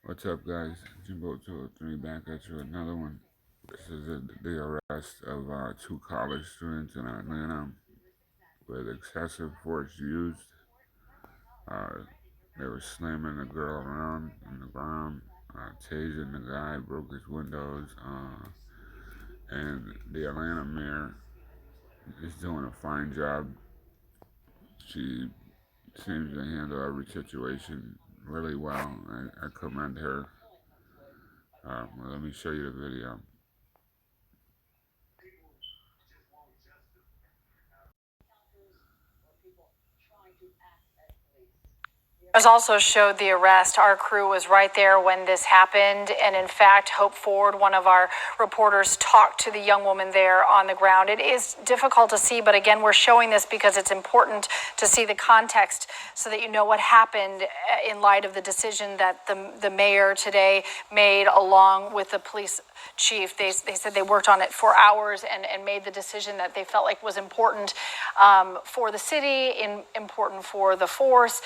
What's up, guys? Jimbo 203 back at you. Another one. This is the arrest of two college students in Atlanta with excessive force used. Uh, they were slamming the girl around on the ground, tasing the guy, broke his windows, and the Atlanta mayor is doing a fine job. She seems to handle every situation really well. I commend her. Well, let me show you the video. Also showed the arrest. Our crew was right there when this happened. And in fact, Hope Ford, one of our reporters, talked to the young woman there on the ground. It is difficult to see, but again, we're showing this because it's important to see the context so that you know what happened in light of the decision that the mayor today made along with the police chief. They said they worked on it for hours and made the decision that they felt like was important for the city, important for the force.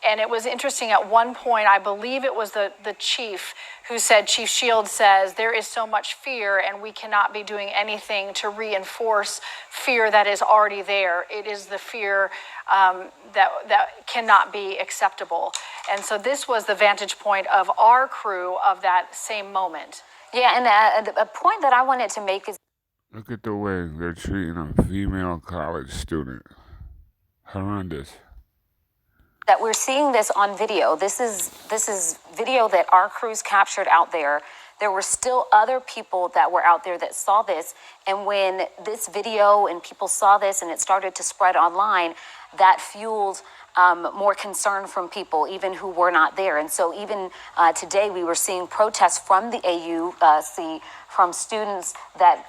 And it was interesting at one point, I believe it was the chief who said, Chief Shields says, there is so much fear and we cannot be doing anything to reinforce fear that is already there. It is the fear that cannot be acceptable. And so this was the vantage point of our crew of that same moment. Yeah, and a point that I wanted to make is, Look at the way they're treating a female college student. Horrendous. that we're seeing this on video. This is video that our crews captured out there. There were still other people that were out there that saw this. And when this video and people saw this and it started to spread online, that fueled more concern from people, even who were not there. And so even today, we were seeing protests from the AUC, from students that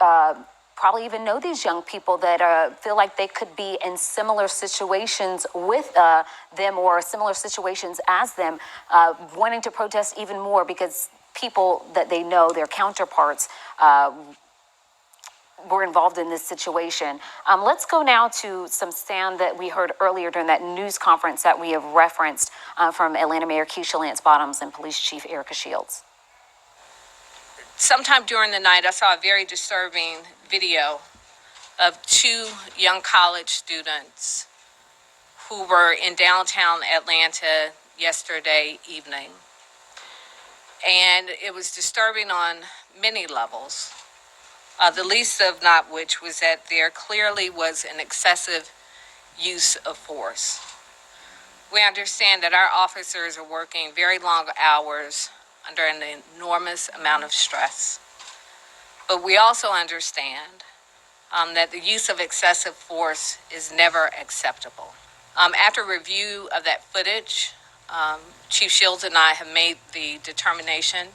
probably even know these young people that feel like they could be in similar situations with them or similar situations as them, wanting to protest even more because people that they know, their counterparts, were involved in this situation. Let's go now to some sound that we heard earlier during that news conference that we have referenced from Atlanta Mayor Keisha Lance Bottoms and Police Chief Erica Shields. Sometime during the night, I saw a very disturbing video of two young college students who were in downtown Atlanta yesterday evening. And it was disturbing on many levels. The least of not which was that there clearly was an excessive use of force. We understand that our officers are working very long hours under an enormous amount of stress. But we also understand that the use of excessive force is never acceptable. After review of that footage, Chief Shields and I have made the determination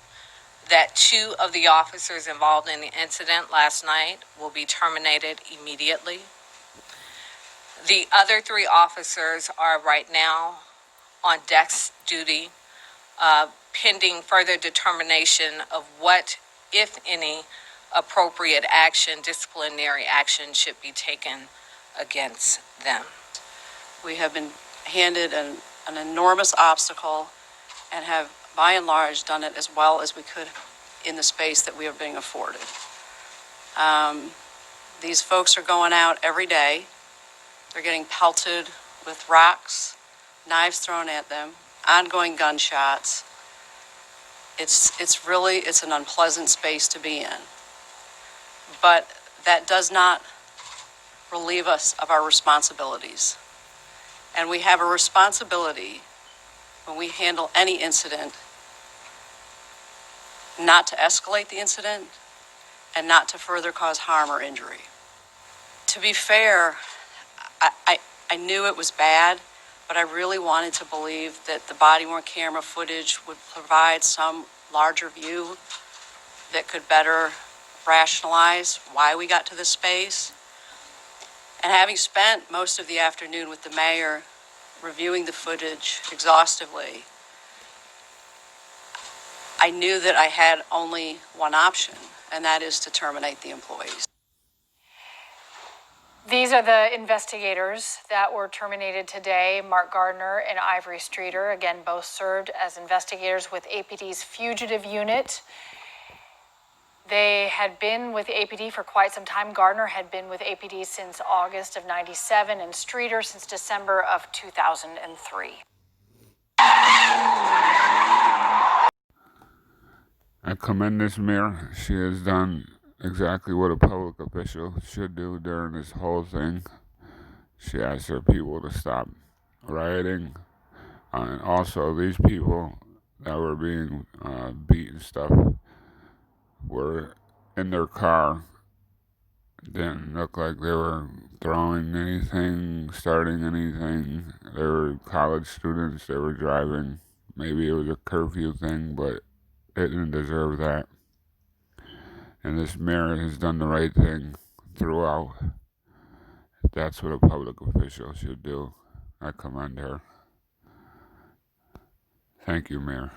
that two of the officers involved in the incident last night will be terminated immediately. The other three officers are right now on desk duty, pending further determination of what, if any, appropriate action, disciplinary action should be taken against them. We have been handed an enormous obstacle and have, by and large, done it as well as we could in the space that we are being afforded. These folks are going out every day. They're getting pelted with rocks, knives thrown at them, ongoing gunshots. It's an unpleasant space to be in. But that does not relieve us of our responsibilities. And we have a responsibility when we handle any incident not to escalate the incident and not to further cause harm or injury. To be fair, I knew it was bad, but I really wanted to believe that the body-worn camera footage would provide some larger view that could better rationalize why we got to this space. And having spent most of the afternoon with the mayor reviewing the footage exhaustively, I knew that I had only one option, and that is to terminate the employees. These are the investigators that were terminated today, Mark Gardner and Ivory Streeter. Again, both served as investigators with APD's fugitive unit. They had been with APD for quite some time. Gardner had been with APD since August of '97 and Streeter since December of 2003. I commend this mayor. She has done exactly what a public official should do during this whole thing. She asked her people to stop rioting. And also, these people that were being beat and stuff were in their car. Didn't look like they were throwing anything, starting anything. They were college students. They were driving. Maybe it was a curfew thing, but it didn't deserve that. And this mayor has done the right thing throughout. That's what a public official should do. I commend her. Thank you, Mayor.